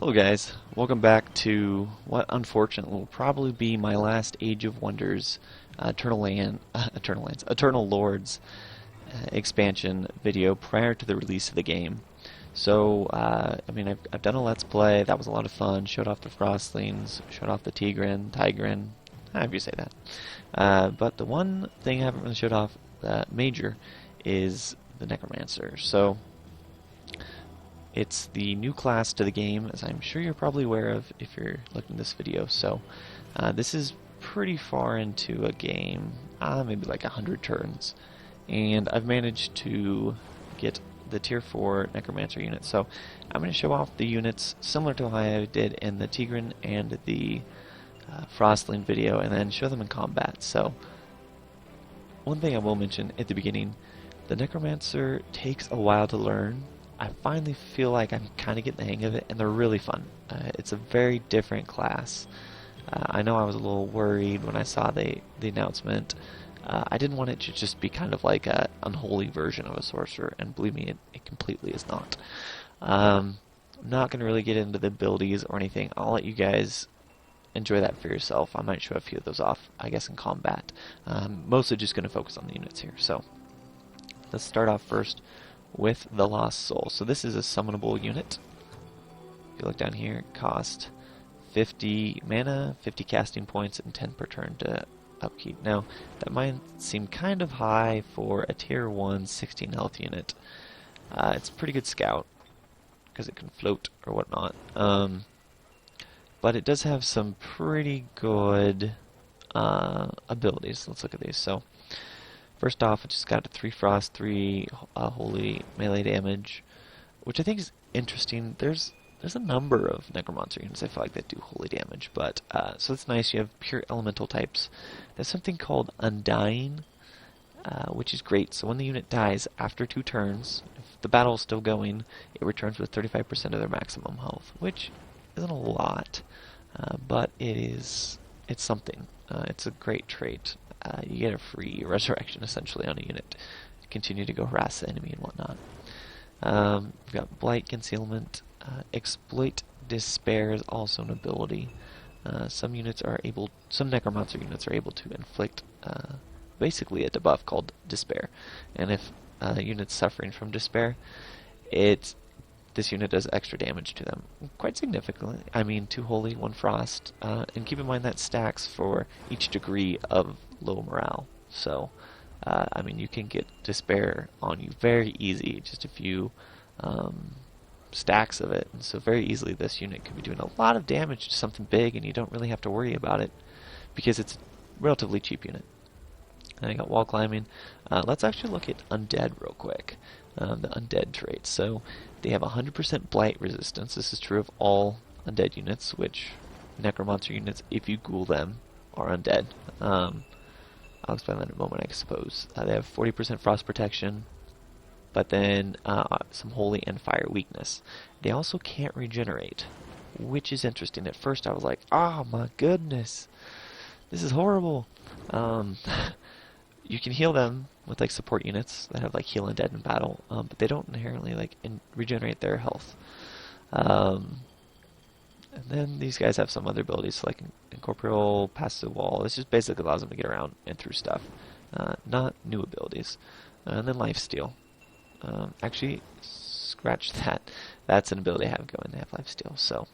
Hello guys, welcome back to what unfortunately will probably be my last Age of Wonders Eternal Lords expansion video prior to the release of the game. So, I've done a Let's Play, that was a lot of fun, showed off the Frostlings, showed off the Tigrin, however you say that. But the one thing I haven't really showed off major is the Necromancer. So, it's the new class to the game, as I'm sure you're probably aware of if you're looking at this video. So this is pretty far into a game, maybe like 100 turns, and I've managed to get the tier 4 Necromancer unit. So I'm going to show off the units similar to how I did in the Tigrin and the Frostling video, and then show them in combat. So one thing I will mention at the beginning, the Necromancer takes a while to learn. I finally feel like I'm kind of getting the hang of it, and they're really fun. It's a very different class. I know I was a little worried when I saw the announcement. I didn't want it to just be kind of like an unholy version of a sorcerer, and believe me, it completely is not. I'm not going to really get into the abilities or anything. I'll let you guys enjoy that for yourself. I might show a few of those off, I guess, in combat. Mostly just going to focus on the units here. So let's start off first with the Lost Soul. So this is a summonable unit. If you look down here, it costs 50 mana, 50 casting points, and 10 per turn to upkeep. Now, that might seem kind of high for a tier 1 16 health unit. It's a pretty good scout, because it can float or whatnot. But it does have some pretty good abilities. Let's look at these. So, first off, it just got a 3 Frost, 3 Holy melee damage, which I think is interesting. There's a number of Necromancer units I feel like that do holy damage, but so it's nice. You have pure elemental types. There's something called Undying, which is great. So when the unit dies after 2 turns, if the battle is still going, it returns with 35% of their maximum health, which isn't a lot, but it's something. It's a great trait. You get a free resurrection essentially on a unit to continue to go harass the enemy and whatnot. We've got Blight Concealment. Exploit Despair is also an ability. Some Necromancer units are able to inflict basically a debuff called Despair. And if a unit's suffering from Despair, this unit does extra damage to them, quite significantly. I mean, 2 Holy, 1 Frost, and keep in mind that stacks for each degree of low morale. So, you can get Despair on you very easy, just a few stacks of it. And so very easily this unit could be doing a lot of damage to something big, and you don't really have to worry about it, because it's a relatively cheap unit. And I got Wall Climbing. Let's actually look at Undead real quick. The Undead traits. So they have 100% Blight resistance. This is true of all Undead units, which Necromancer units, if you ghoul them, are undead. I'll explain that in a moment, I suppose. They have 40% Frost Protection, but then some Holy and Fire weakness. They also can't regenerate, which is interesting. At first I was like, oh my goodness, this is horrible. You can heal them with like support units that have like heal undead in battle, but they don't inherently regenerate their health. And then these guys have some other abilities, like Incorporeal, Pass the Wall. This just basically allows them to get around and through stuff, not new abilities. And then Lifesteal. Actually, scratch that. That's an ability I have going. They have Lifesteal. So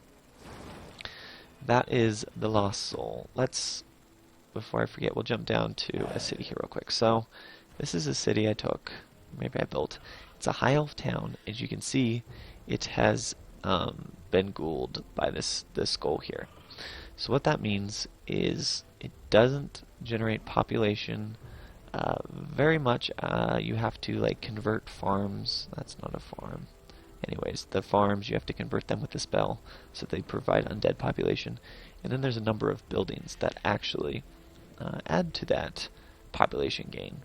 that is the Lost Soul. Before I forget, we'll jump down to a city here real quick. So this is a city I took, maybe I built. It's a high elf town. As you can see, it has been ghouled by this skull here. So what that means is it doesn't generate population very much. You have to convert farms. That's not a farm. Anyways, the farms, you have to convert them with the spell so they provide undead population. And then there's a number of buildings that actually add to that population gain.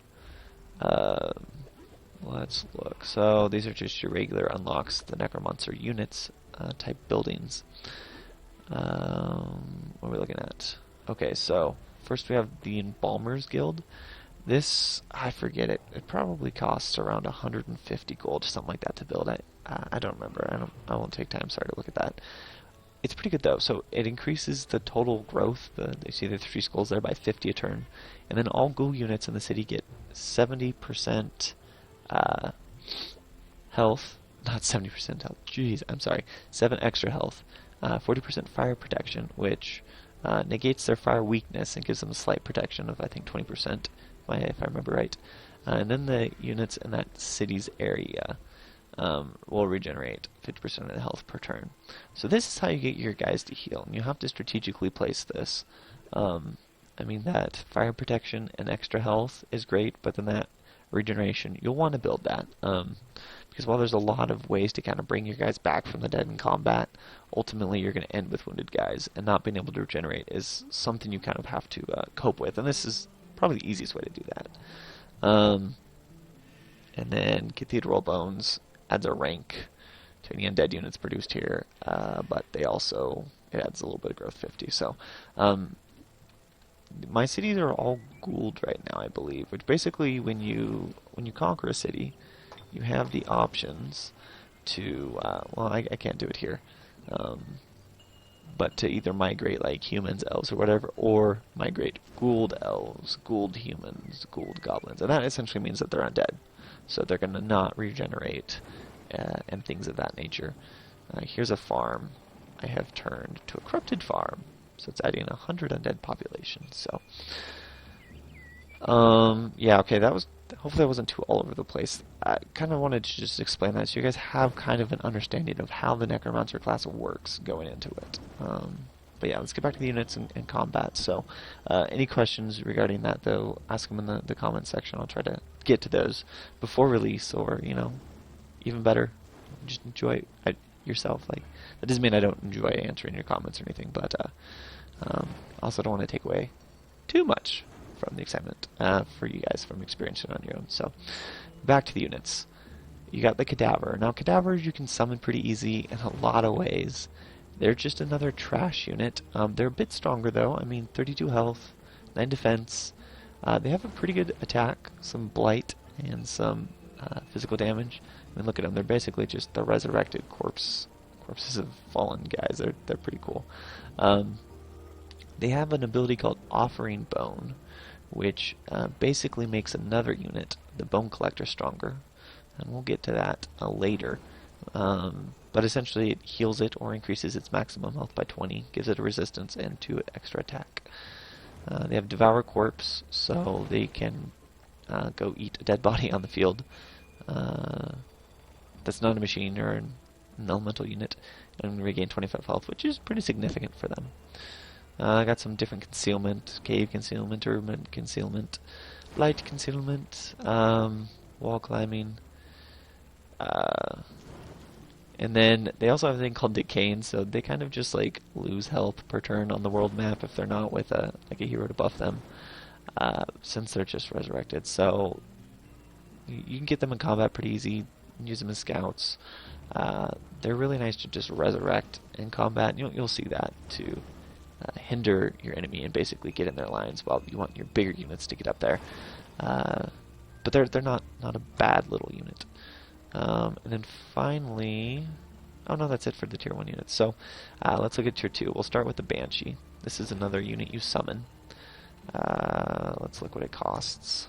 Let's look. So these are just your regular unlocks, the Necromancer units type buildings. What are we looking at? Okay, so first we have the Embalmer's Guild. This, I forget it. It probably costs around 150 gold, something like that, to build. I don't remember. I won't take time. Sorry to look at that. It's pretty good though. So it increases the total growth. You see the 3 skulls there by 50 a turn, and then all ghoul units in the city get 70% uh, health. Not 70% health. Jeez, I'm sorry. 7 extra health. 40% fire protection, which negates their fire weakness and gives them a slight protection of I think 20%, if I remember right. And then the units in that city's area will regenerate 50% of the health per turn. So this is how you get your guys to heal, and you have to strategically place this. I mean, that fire protection and extra health is great, but then that regeneration, you'll want to build that. Because while there's a lot of ways to kind of bring your guys back from the dead in combat, ultimately you're going to end with wounded guys, and not being able to regenerate is something you kind of have to cope with, and this is probably the easiest way to do that. And then Cathedral Bones adds a rank to any undead units produced here, but it adds a little bit of growth 50. So my cities are all ghouled right now, I believe, which basically when you conquer a city, you have the options to, I can't do it here, but to either migrate like humans, elves, or whatever, or migrate ghouled elves, ghouled humans, ghouled goblins. And that essentially means that they're undead. So they're going to not regenerate and things of that nature. Here's a farm I have turned to a corrupted farm. So it's adding 100 undead population. So, yeah, okay, hopefully that wasn't too all over the place. I kind of wanted to just explain that so you guys have kind of an understanding of how the Necromancer class works going into it. But yeah, let's get back to the units and combat. So, any questions regarding that, though, ask them in the comments section. I'll try to get to those before release, or, even better, just enjoy it yourself. Like, that doesn't mean I don't enjoy answering your comments or anything, but also don't want to take away too much from the excitement for you guys from experiencing it on your own. So, back to the units. You got the Cadaver. Now, Cadavers you can summon pretty easy in a lot of ways. They're just another trash unit. They're a bit stronger, though. I mean, 32 health, 9 defense. They have a pretty good attack, some blight, and some physical damage. I mean, look at them. They're basically just the resurrected corpses of fallen guys. They're pretty cool. They have an ability called Offering Bone, which basically makes another unit, the Bone Collector, stronger. And we'll get to that later. But essentially it heals it or increases its maximum health by 20, gives it a resistance and 2 extra attack. They have Devour Corpse, so they can go eat a dead body on the field. That's not a machine or an elemental unit, and regain 25 health, which is pretty significant for them. I got some different concealment, cave concealment, urban concealment, light concealment, wall climbing, and then they also have a thing called Decaying, so they kind of just like lose health per turn on the world map if they're not with a hero to buff them, since they're just resurrected. So you can get them in combat pretty easy, use them as scouts. They're really nice to just resurrect in combat. You'll see that to hinder your enemy and basically get in their lines while you want your bigger units to get up there. But they're not a bad little unit. And then finally, oh no, that's it for the tier 1 units. So let's look at tier 2. We'll start with the Banshee. This is another unit you summon. Let's look what it costs.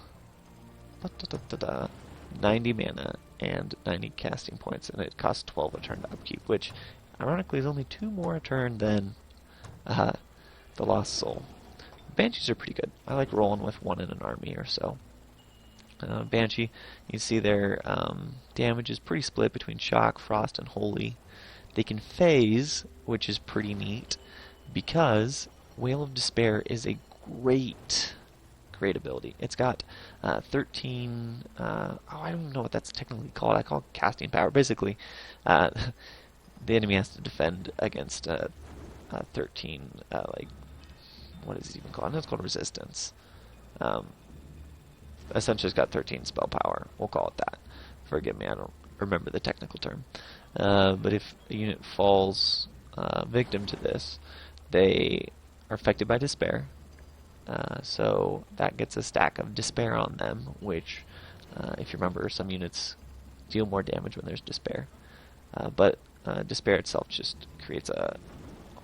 90 mana and 90 casting points, and it costs 12 a turn to upkeep, which ironically is only 2 more a turn than the Lost Soul. Banshees are pretty good. I like rolling with 1 in an army or so. Banshee, you see their damage is pretty split between Shock, Frost, and Holy. They can phase, which is pretty neat, because Wail of Despair is a great ability. It's got 13, I don't even know what that's technically called. I call it casting power. Basically, the enemy has to defend against 13, what is it even called? I know it's called resistance. Essentially, it's got 13 spell power. We'll call it that. Forgive me, I don't remember the technical term. But if a unit falls victim to this, they are affected by despair. So that gets a stack of despair on them, which, if you remember, some units deal more damage when there's despair. But despair itself just creates a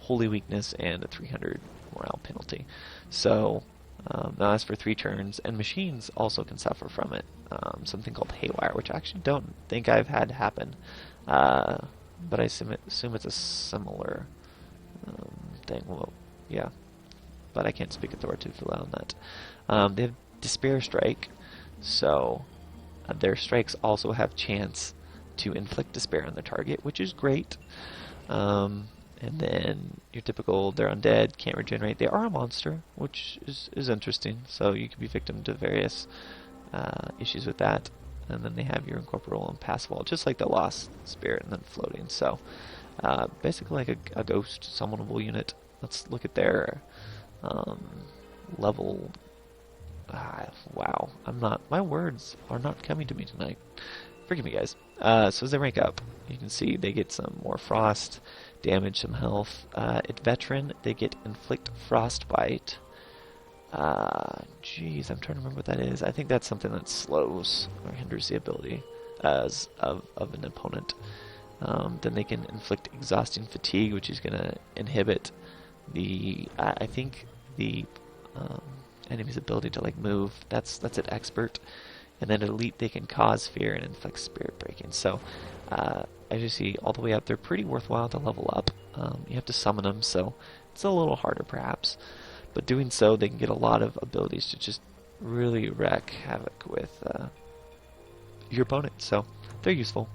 holy weakness and a 300 morale penalty. So that lasts for 3 turns, and machines also can suffer from it. Something called haywire, which I actually don't think I've had happen, but I assume it's a similar thing. Well, yeah, but I can't speak authoritatively on that. They have Despair Strike, so their strikes also have chance to inflict despair on the target, which is great. And then your typical, they're undead, can't regenerate. They are a monster, which is interesting. So you can be victim to various issues with that. And then they have your incorporeal and pass wall, just like the Lost Spirit, and then floating. So basically like a ghost summonable unit. Let's look at their level. Wow, my words are not coming to me tonight. Forgive me, guys. So as they rank up, you can see they get some more frost damage, some health. At veteran, they get inflict frostbite. Geez, I'm trying to remember what that is. I think that's something that slows or hinders the ability of an opponent. Then they can inflict exhausting fatigue, which is going to inhibit the enemy's ability to like move. That's an expert. And then at elite, they can cause fear and inflict spirit breaking. So as you see, all the way up, they're pretty worthwhile to level up. You have to summon them, so it's a little harder perhaps. But doing so, they can get a lot of abilities to just really wreak havoc with your opponent. So they're useful.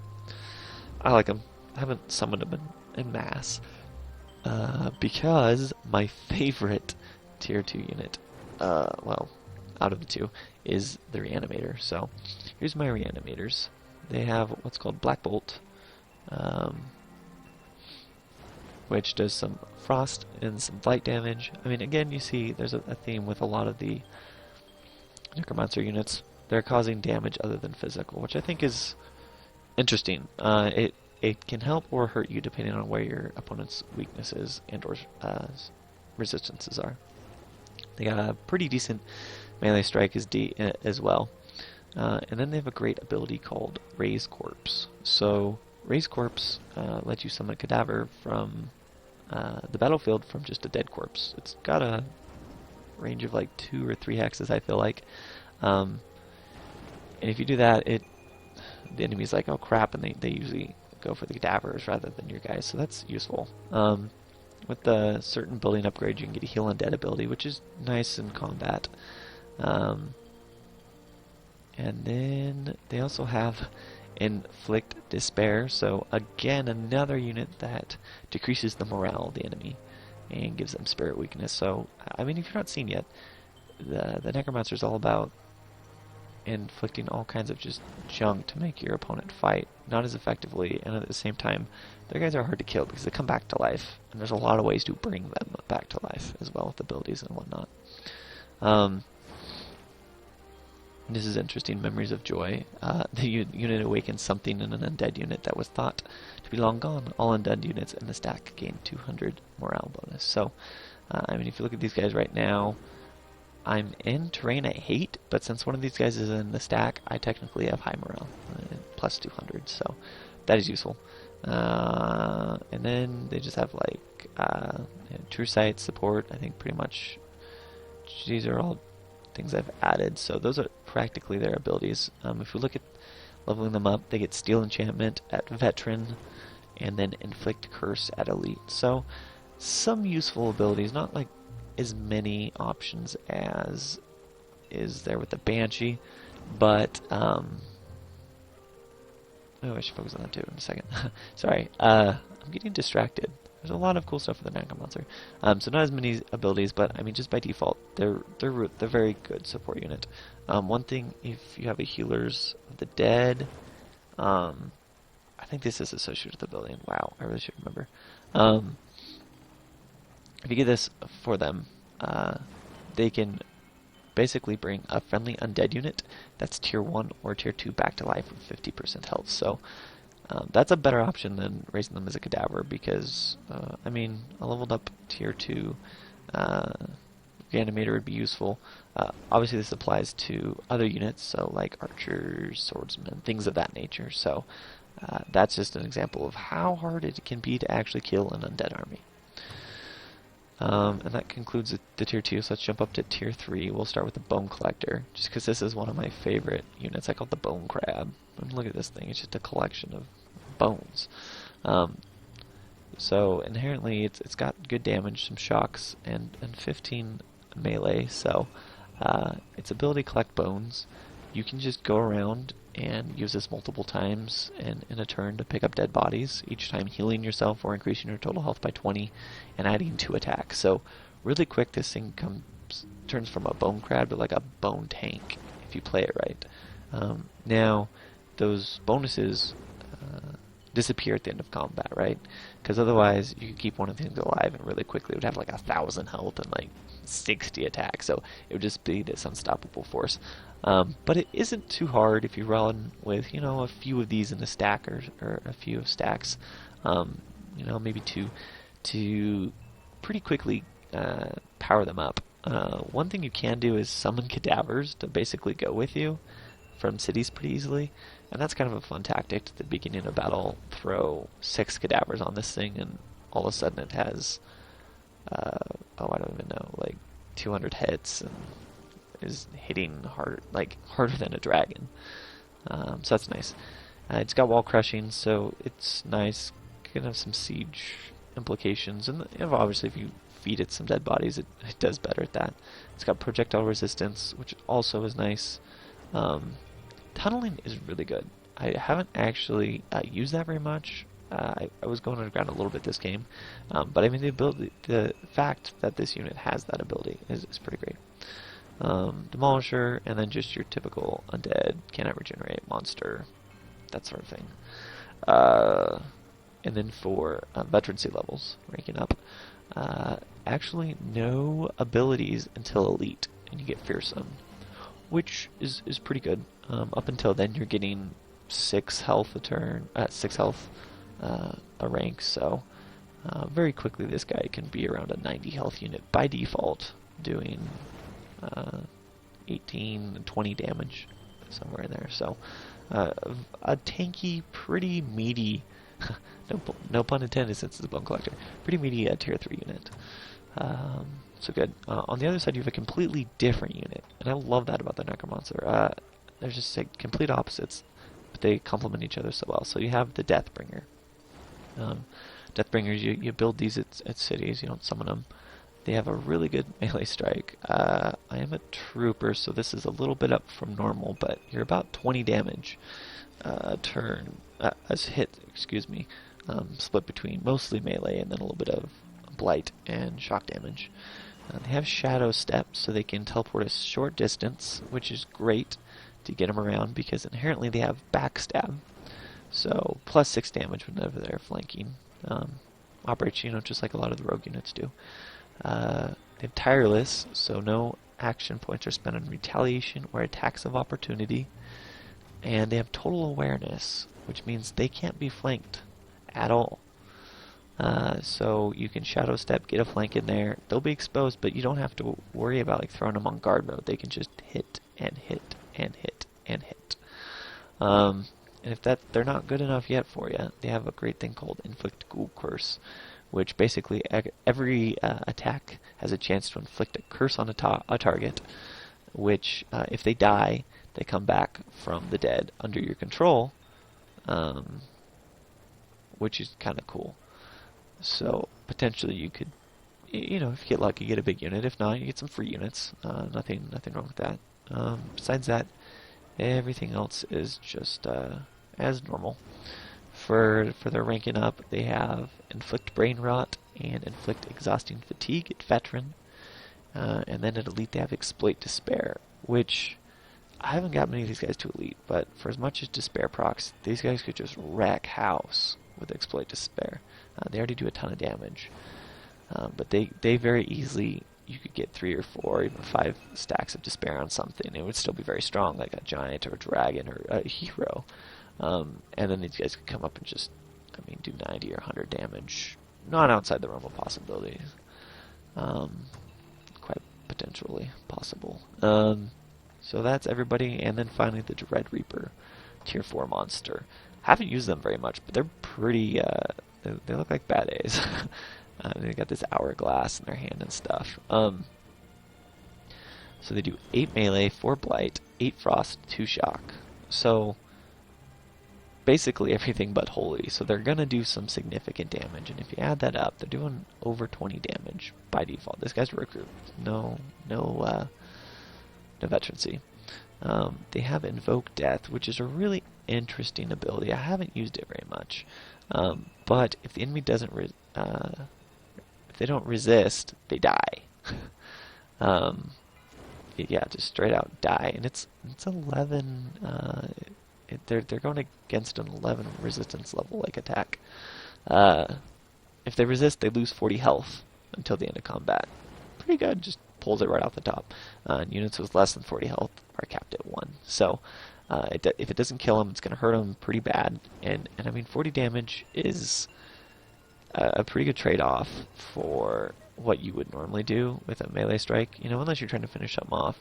I like them. I haven't summoned them in mass because my favorite tier 2 unit, well, out of the 2, is the Reanimator. So here's my Reanimators. They have what's called Black Bolt, which does some frost and some blight damage. I mean, again, you see there's a theme with a lot of the Necromancer units. They're causing damage other than physical, which I think is interesting. It can help or hurt you depending on where your opponent's weaknesses and or resistances are. They got a pretty decent melee strike as well. And then they have a great ability called Raise Corpse. So Raise Corpse lets you summon a Cadaver from the battlefield from just a dead corpse. It's got a range of like 2 or 3 hexes, I feel like. And if you do that, the enemy's like, oh crap, and they usually go for the Cadavers rather than your guys, so that's useful. With the certain building upgrade, you can get a Heal Undead ability, which is nice in combat. And then they also have Inflict Despair, so again, another unit that decreases the morale of the enemy and gives them spirit weakness. So, I mean, if you're not seen yet, the Necromancer is all about inflicting all kinds of just junk to make your opponent fight not as effectively, and at the same time, their guys are hard to kill because they come back to life, and there's a lot of ways to bring them back to life as well with abilities and whatnot. This is interesting. Memories of Joy. The unit awakens something in an undead unit that was thought to be long gone. All undead units in the stack gain 200 morale bonus. So, I mean, if you look at these guys right now, I'm in terrain I hate, but since one of these guys is in the stack, I technically have high morale, plus 200, so that is useful. And then they just have like True Sight, support. I think pretty much these are all things I've added, so those are practically their abilities. If we look at leveling them up, they get Steel Enchantment at Veteran, and then Inflict Curse at Elite. So some useful abilities, not like as many options as is there with the Banshee, but oh, I should focus on that too in a second. Sorry, I'm getting distracted. There's a lot of cool stuff for the Necromancer. So not as many abilities, but I mean, just by default, they're very good support unit. One thing, if you have a Healers of the Dead, I think this is associated with the ability. Wow, I really should remember. If you get this for them, they can basically bring a friendly undead unit that's tier 1 or tier 2 back to life with 50% health. So that's a better option than raising them as a Cadaver because, I mean, a leveled up tier 2 Reanimator would be useful. Obviously this applies to other units, so like archers, swordsmen, things of that nature. So that's just an example of how hard it can be to actually kill an undead army. And that concludes the tier 2, so let's jump up to tier 3. We'll start with the Bone Collector, just because this is one of my favorite units. I call it the Bone Crab. And look at this thing, it's just a collection of bones. So inherently it's got good damage, some shocks, and 15 melee, so its ability collect bones. You can just go around and use this multiple times in a turn to pick up dead bodies, each time healing yourself or increasing your total health by 20 and adding 2 attacks. So really quick this thing turns from a bone crab to like a bone tank if you play it right. Now those bonuses disappear at the end of combat, right? Because otherwise you could keep one of the things alive and really quickly it would have like 1,000 health and like 60 attacks, so it would just be this unstoppable force. But it isn't too hard if you run with, you know, a few of these in a stack or a few stacks, you know, maybe to pretty quickly power them up. One thing you can do is summon cadavers to basically go with you from cities pretty easily, and that's kind of a fun tactic. At the beginning of battle, throw 6 cadavers on this thing, and all of a sudden it has, I don't even know, like 200 hits, and is hitting harder than a dragon. So that's nice. It's got wall crushing, so it's nice. Can have some siege implications, and obviously if you feed it some dead bodies, it does better at that. It's got projectile resistance, which also is nice. Tunneling is really good. I haven't actually used that very much. I was going underground a little bit this game, but I mean the fact that this unit has that ability is pretty great. Demolisher, and then just your typical undead, cannot regenerate monster, that sort of thing. And then for veterancy levels, ranking up, actually no abilities until elite, and you get fearsome, which is pretty good. Up until then, you're getting 6 health a turn, 6 health a rank. So very quickly, this guy can be around a 90 health unit by default, doing 18 and 20 damage somewhere in there. So a tanky, pretty meaty, no pun intended since it's a Bone Collector, pretty meaty tier 3 unit. So good. On the other side, you have a completely different unit, and I love that about the Necromancer. They're just like complete opposites, but they complement each other so well. So you have the Deathbringer. Deathbringers, you build these at cities, you don't summon them. They have a really good melee strike. I am a trooper, so this is a little bit up from normal, but you're about 20 damage a turn, as hit, split between mostly melee and then a little bit of blight and shock damage. They have shadow steps, so they can teleport a short distance, which is great to get them around because inherently they have backstab, so plus 6 damage whenever they're flanking. Operates, just like a lot of the rogue units do. They have tireless, so no action points are spent on retaliation or attacks of opportunity. And they have total awareness, which means they can't be flanked at all. So you can shadow step, get a flank in there. They'll be exposed, but you don't have to worry about throwing them on guard mode. They can just hit and hit and hit and hit. And if they're not good enough yet for you, they have a great thing called Inflict Ghoul Curse, which basically every attack has a chance to inflict a curse on a target, which if they die, they come back from the dead under your control, which is kind of cool. So potentially you could, if you get lucky, get a big unit. If not, you get some free units. Nothing wrong with that. Besides that, everything else is just as normal. For their ranking up, they have Inflict Brain Rot and Inflict Exhausting Fatigue at Veteran. And then at Elite they have Exploit Despair, which I haven't got many of these guys to Elite, but for as much as Despair procs, these guys could just wreck house with Exploit Despair. They already do a ton of damage. But they very easily, you could get 3 or 4 or even 5 stacks of Despair on something. It would still be very strong, like a giant or a dragon or a hero. And then these guys could come up and just, do 90 or 100 damage. Not outside the realm of possibilities. Quite potentially possible. So that's everybody. And then finally the Dread Reaper, tier 4 monster. Haven't used them very much, but they're pretty, they look like bad A's. They got this hourglass in their hand and stuff. So they do 8 melee, 4 blight, 8 frost, 2 shock. So basically everything but holy. So they're gonna do some significant damage, and if you add that up, they're doing over 20 damage by default. This guy's a recruit. No veterancy. They have Invoke Death, which is a really interesting ability. I haven't used it very much, but if the enemy doesn't, if they don't resist, they die. Yeah, just straight out die, and it's 11. They're going against an 11 resistance level like attack. If they resist, they lose 40 health until the end of combat. Pretty good. Just pulls it right off the top. Units with less than 40 health are capped at 1. So if it doesn't kill them, it's going to hurt them pretty bad. And I mean, 40 damage is a pretty good trade-off for what you would normally do with a melee strike. You know, unless you're trying to finish something off,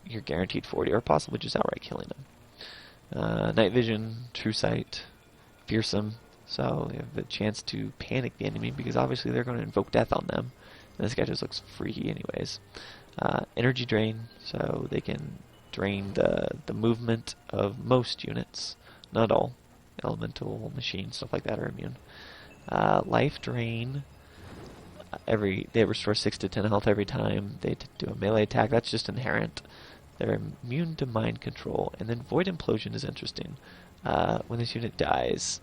you're guaranteed 40, or possibly just outright killing them. Night Vision, True Sight, Fearsome. So you have the chance to panic the enemy, because obviously they're going to invoke death on them. And this guy just looks freaky anyways. Energy Drain, so they can drain the movement of most units. Not all. Elemental, machine, stuff like that are immune. Life Drain. They restore 6 to 10 health every time they do a melee attack. That's just inherent. They're immune to mind control. And then Void Implosion is interesting. When this unit dies,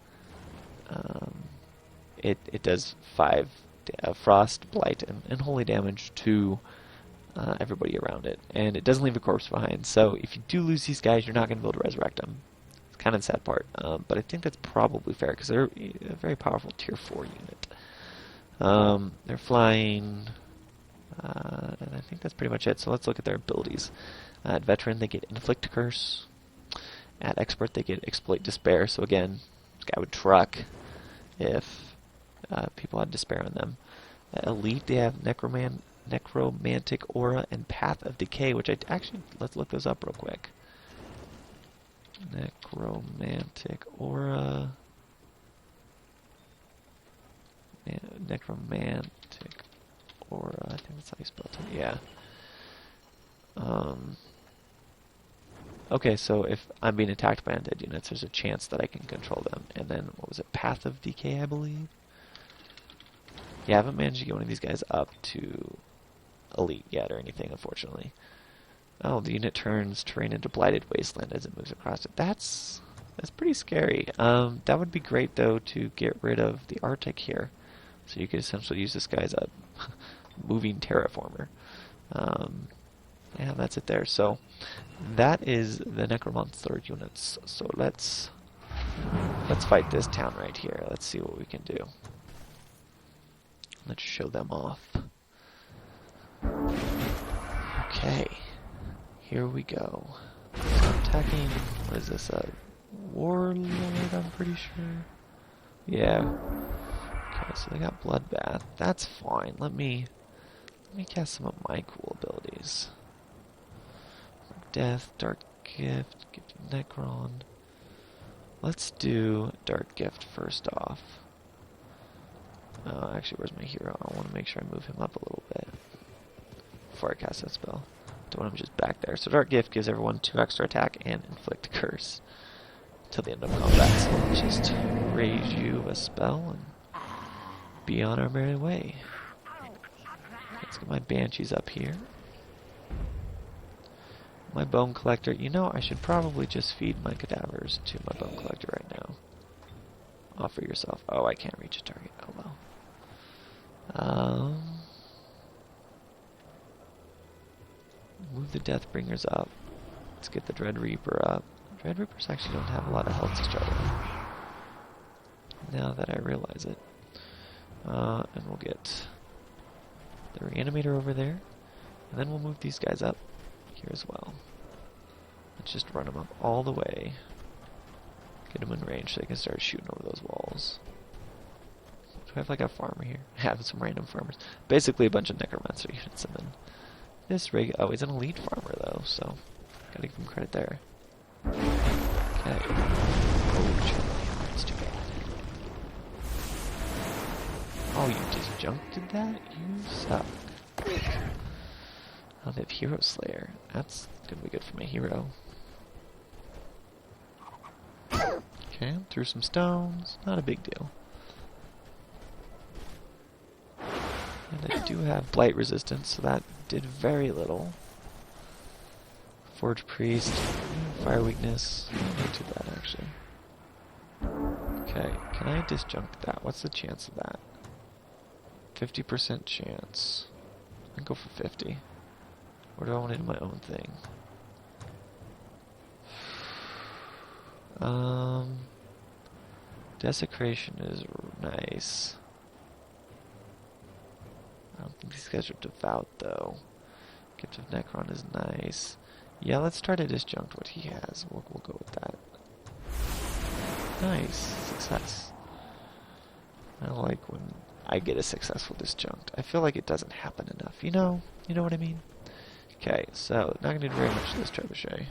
it does 5 frost, blight, and holy damage to everybody around it. And it doesn't leave a corpse behind. So if you do lose these guys, you're not going to be able to resurrect them. It's kind of the sad part. But I think that's probably fair, because they're a very powerful tier 4 unit. They're flying, and I think that's pretty much it. So let's look at their abilities. At Veteran, they get Inflict Curse. At Expert, they get Exploit Despair. So again, this guy would truck if people had despair on them. At Elite, they have Necromantic Aura and Path of Decay, which let's look those up real quick. Necromantic Aura. Necromantic Aura, I think that's how you spell it. Yeah. Okay, so if I'm being attacked by undead units, there's a chance that I can control them. And then, what was it? Path of Decay, I believe? Yeah, I haven't managed to get one of these guys up to Elite yet or anything, unfortunately. Oh, the unit turns terrain into Blighted Wasteland as it moves across it. That's pretty scary. That would be great, though, to get rid of the Arctic here. So you could essentially use this guy as a moving terraformer. Yeah, that's it there. So that is the Necromancer units. So let's fight this town right here. Let's see what we can do. Let's show them off. Okay, here we go. So I'm attacking. What is this? A warlord? I'm pretty sure. Yeah. Okay, so they got Bloodbath. That's fine. Let me cast some of my cool abilities. Death, Dark Gift, Gift of Necron. Let's do Dark Gift first off. Actually, where's my hero? I want to make sure I move him up a little bit before I cast that spell. Don't want him just back there. So Dark Gift gives everyone 2 extra attack and Inflict Curse till the end of combat. So let's just raise you a spell and be on our merry way. Let's get my Banshees up here. My Bone Collector. You know, I should probably just feed my Cadavers to my Bone Collector right now. Offer yourself. Oh, I can't reach a target. Oh well. Move the Deathbringers up. Let's get the Dread Reaper up. Dread Reapers actually don't have a lot of health to start with. Now that I realize it. And we'll get the Reanimator over there. And then we'll move these guys up here as well. Let's just run them up all the way. Get them in range so they can start shooting over those walls. Do I have like a farmer here? I have some random farmers. Basically a bunch of Necromancer units. And then this oh, he's an elite farmer though, so gotta give him credit there. Okay. Oh, that's too bad. Oh, you disjuncted that? You suck. Oh, they have Hero Slayer. That's gonna be good for my hero. Okay, threw some stones. Not a big deal. And I do have blight resistance, so that did very little. Forge Priest, fire weakness. Not too bad, actually. Okay, can I disjunct that? What's the chance of that? 50% chance. I can go for 50. Or do I want to do my own thing? Desecration is nice. I don't think these guys are devout, though. Gift of Necron is nice. Yeah, let's try to disjunct what he has. We'll go with that. Nice. Success. I like when I get a successful disjunct. I feel like it doesn't happen enough, you know? You know what I mean? Okay, so, not gonna do very much to this trebuchet.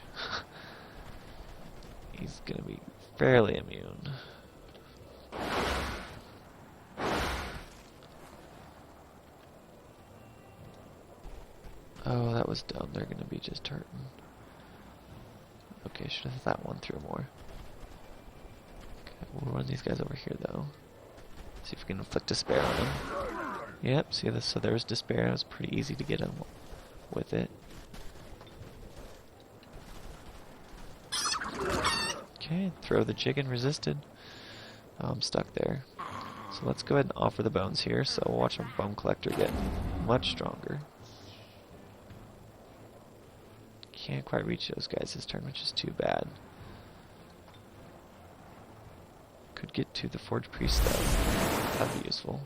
He's gonna be fairly immune. Oh, that was dumb. They're gonna be just hurting. Okay, should have thought one through more. Okay, we'll run these guys over here, though. See if we can inflict despair on them. Yep, see this? So there's despair. It was pretty easy to get him with it. Okay, throw the chicken resisted. Oh, I'm stuck there. So let's go ahead and offer the bones here. So we'll watch our bone collector get much stronger. Can't quite reach those guys this turn, which is too bad. Could get to the Forge Priest though. That'd be useful.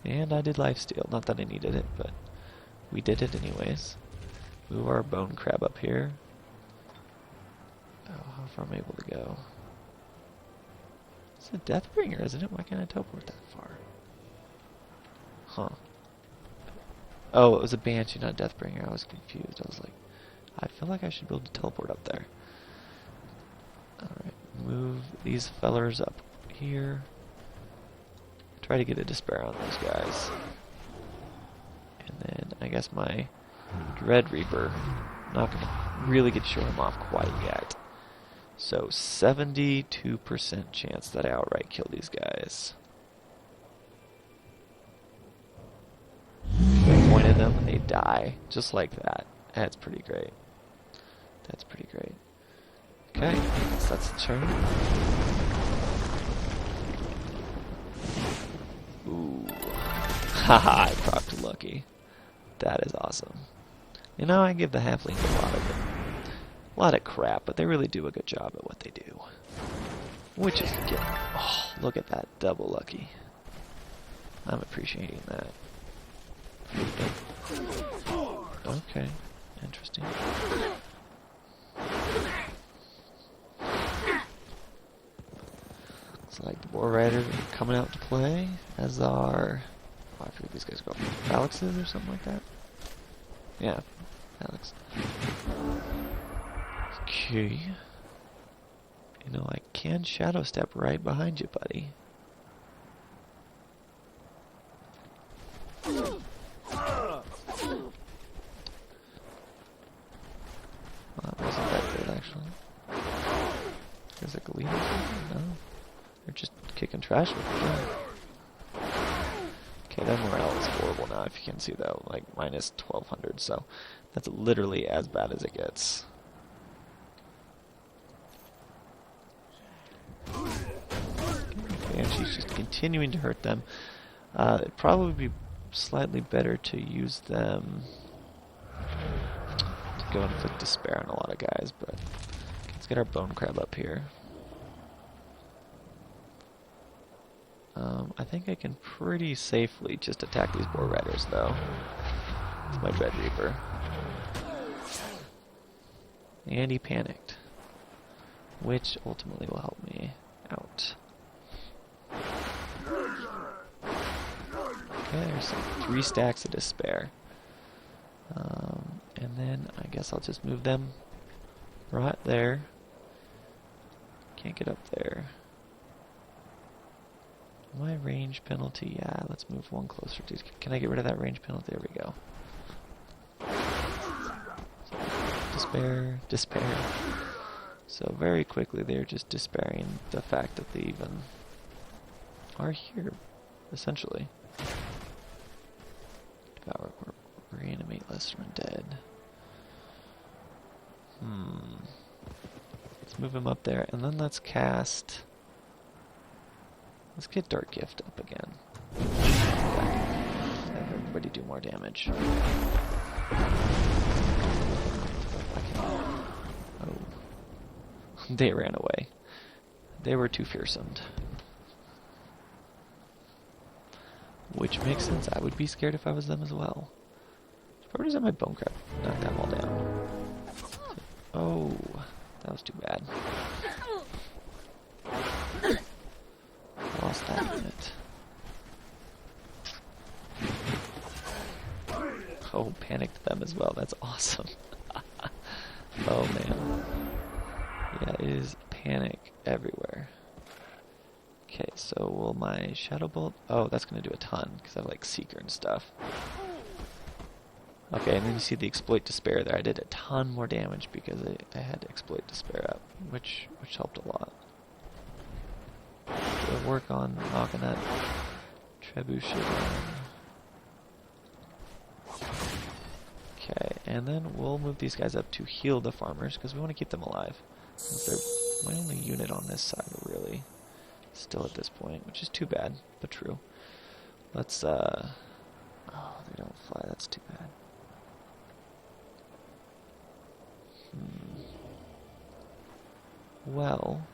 And I did lifesteal. Not that I needed it, but we did it anyways. Move our bone crab up here. Oh, how far am I able to go? It's a Deathbringer, isn't it? Why can't I teleport that far? Huh. Oh, it was a Banshee, not a Deathbringer. I was confused. I was like, I feel like I should be able to teleport up there. Alright, move these fellers up here. Try to get a despair on those guys. And then I guess my Dread Reaper, not going to really get to show him off quite yet. So 72% chance that I outright kill these guys. Point at them and they die. Just like that. That's pretty great. That's pretty great. Okay, I guess that's the turn. Ooh. Haha, I procced lucky. That is awesome. You know, I give the halflings a lot of crap, but they really do a good job at what they do. Which is good. Oh, look at that double lucky. I'm appreciating that. Okay, interesting. It's like the War Riders are coming out to play, as are... Oh, I forget these guys go. Alex's or something like that? Yeah, Alex. Okay. You know, I can shadow step right behind you, buddy. Well, that wasn't that good, actually. There's like a lead or something? No. They're just kicking trash with it. Okay, their morale is horrible now, if you can see though. Like, minus 1200, so that's literally as bad as it gets. And she's just continuing to hurt them. It'd probably be slightly better to use them to go and inflict despair on a lot of guys, but let's get our bone crab up here. I think I can pretty safely just attack these War Riders, though. It's my Dread Reaper. And he panicked, which ultimately will help me out. Okay, there's some 3 stacks of despair. And then I guess I'll just move them right there. Can't get up there. My range penalty, yeah, let's move one closer. Can I get rid of that range penalty? There we go. Despair, despair. So very quickly they're just despairing the fact that they even are here, essentially. Devour, reanimate lesser undead. Let's move him up there, and then let's cast... Let's get Dark Gift up again. Have everybody do more damage. Oh. They ran away. They were too fearsome. Which makes sense. I would be scared if I was them as well. Probably just have my bone crab knock them all down. Oh, that was too bad. Lost that unit. Oh, panicked them as well. That's awesome. Oh man. Yeah, it is panic everywhere. Okay, so will my Shadow Bolt... Oh, that's going to do a ton, because I have like Seeker and stuff. Okay, and then you see the Exploit Despair there. I did a ton more damage because I had Exploit Despair up, which helped a lot. So work on knocking that trebuchet down. Okay, and then we'll move these guys up to heal the farmers, because we want to keep them alive. Since they're my only unit on this side, really. Still at this point, which is too bad, but true. Let's, oh, they don't fly, that's too bad. Well,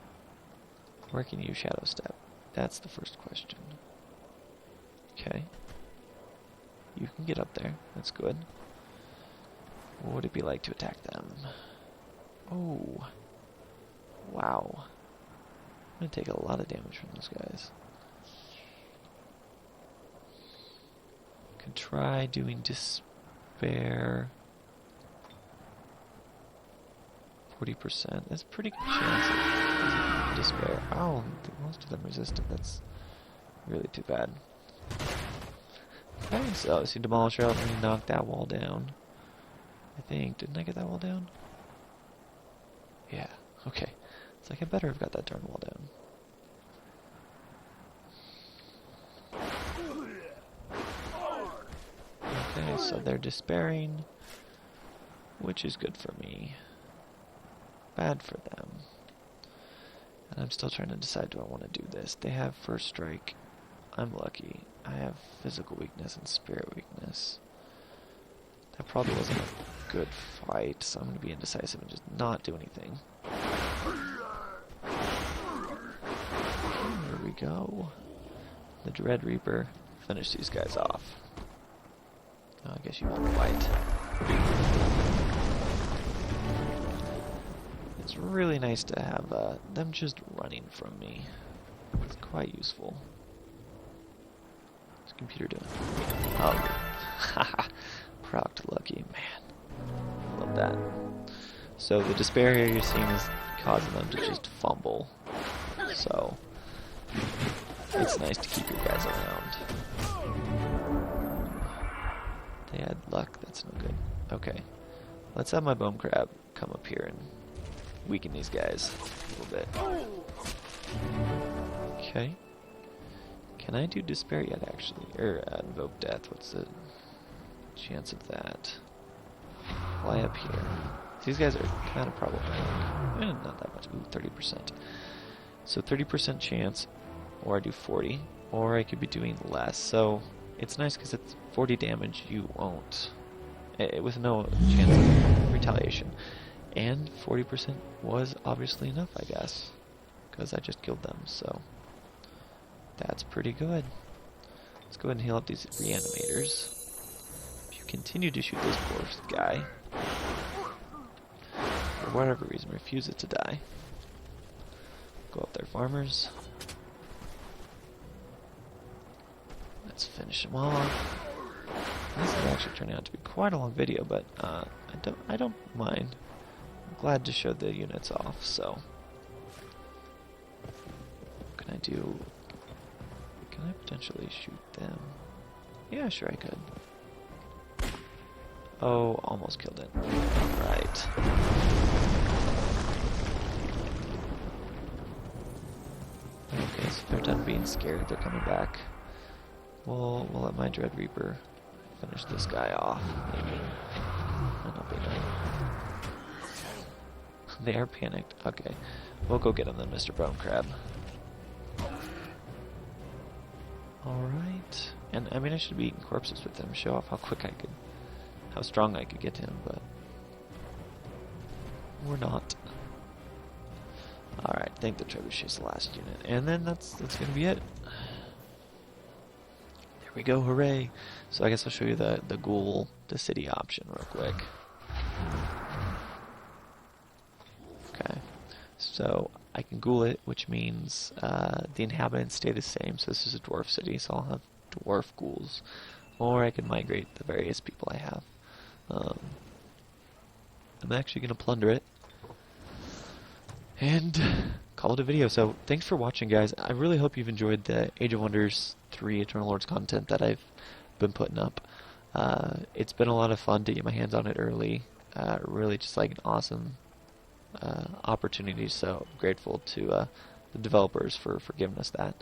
where can you Shadow Step? That's the first question. Okay. You can get up there, that's good. What would it be like to attack them? Oh. Wow. I'm going to take a lot of damage from those guys. Could try doing Despair. 40%. That's a pretty good chance of Despair. Oh, most of them resisted. That's really too bad. Okay, so see Demolisher helped me knock that wall down. I think. Didn't I get that wall down? Yeah. Okay. It's like I better have got that darn wall down. Okay, so they're despairing, which is good for me. Bad for them. And I'm still trying to decide, do I want to do this? They have First Strike. I'm lucky. I have Physical Weakness and Spirit Weakness. That probably wasn't a good fight, so I'm going to be indecisive and just not do anything. Here we go. The Dread Reaper. Finish these guys off. Oh, I guess you won't fight. It's really nice to have them just running from me. It's quite useful. What's the computer doing? Oh, haha. Proc lucky, man. Love that. So the despair here you're seeing is causing them to just fumble. So it's nice to keep your guys around. They had luck, that's no good. Okay. Let's have my bone crab come up here and weaken these guys a little bit. Okay. Can I do despair yet, actually? Or invoke death, what's the chance of that? Fly up here. These guys are kind of problematic. Not that much. Ooh, 30%. So 30% chance, or I do 40, or I could be doing less. So it's nice because it's 40 damage. You won't, with no chance of retaliation. And 40% was obviously enough, I guess, because I just killed them. So that's pretty good. Let's go ahead and heal up these reanimators. If you continue to shoot this poor guy, for whatever reason, refuses to die. Go up there, farmers. Let's finish him off. This is actually turning out to be quite a long video, but I don't mind. I'm glad to show the units off. So, what can I do? Can I potentially shoot them? Yeah, sure I could. Oh, almost killed it. Right. Okay, so they're done being scared. They're coming back. We'll let my Dread Reaper finish this guy off. Maybe. Might not be enough. They are panicked. Okay. We'll go get him then, Mr. Bone Crab. Alright. And I mean, I should be eating corpses with him. Show off how quick I could, how strong I could get him, but we're not. Alright, I think the Trebuchet's the last unit. And then that's gonna be it. There we go, hooray! So I guess I'll show you the ghoul to city option real quick. Okay. So I can ghoul it, which means the inhabitants stay the same. So this is a dwarf city, so I'll have dwarf ghouls. Or I can migrate the various people I have. I'm actually going to plunder it and call it a video. So thanks for watching, guys. I really hope you've enjoyed the Age of Wonders 3 Eternal Lords content that I've been putting up. It's been a lot of fun to get my hands on it early. Really just like an awesome opportunity, so grateful to the developers for giving us that.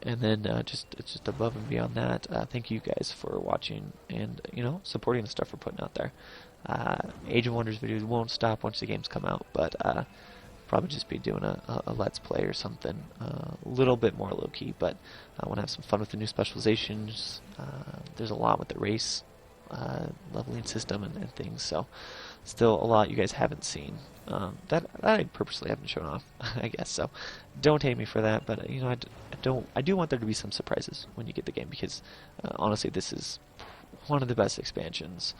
And then just above and beyond that, thank you guys for watching and supporting the stuff we're putting out there. Age of Wonders videos won't stop once the games come out, but probably just be doing a Let's Play or something a little bit more low-key, but I want to have some fun with the new specializations. There's a lot with the race leveling system and things, so still a lot you guys haven't seen that I purposely haven't shown off. I guess so. Don't hate me for that, but I do want there to be some surprises when you get the game, because honestly, this is one of the best expansions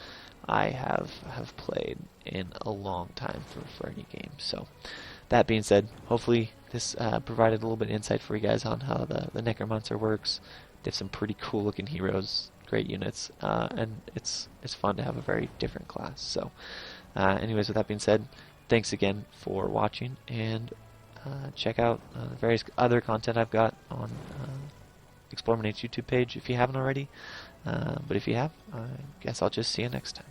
I have played in a long time for any game. So that being said, hopefully this provided a little bit of insight for you guys on how the Necromancer works. They have some pretty cool looking heroes, great units, and it's fun to have a very different class. So anyways, with that being said, thanks again for watching, and check out the various other content I've got on Explore My Nate's YouTube page if you haven't already. But if you have, I guess I'll just see you next time.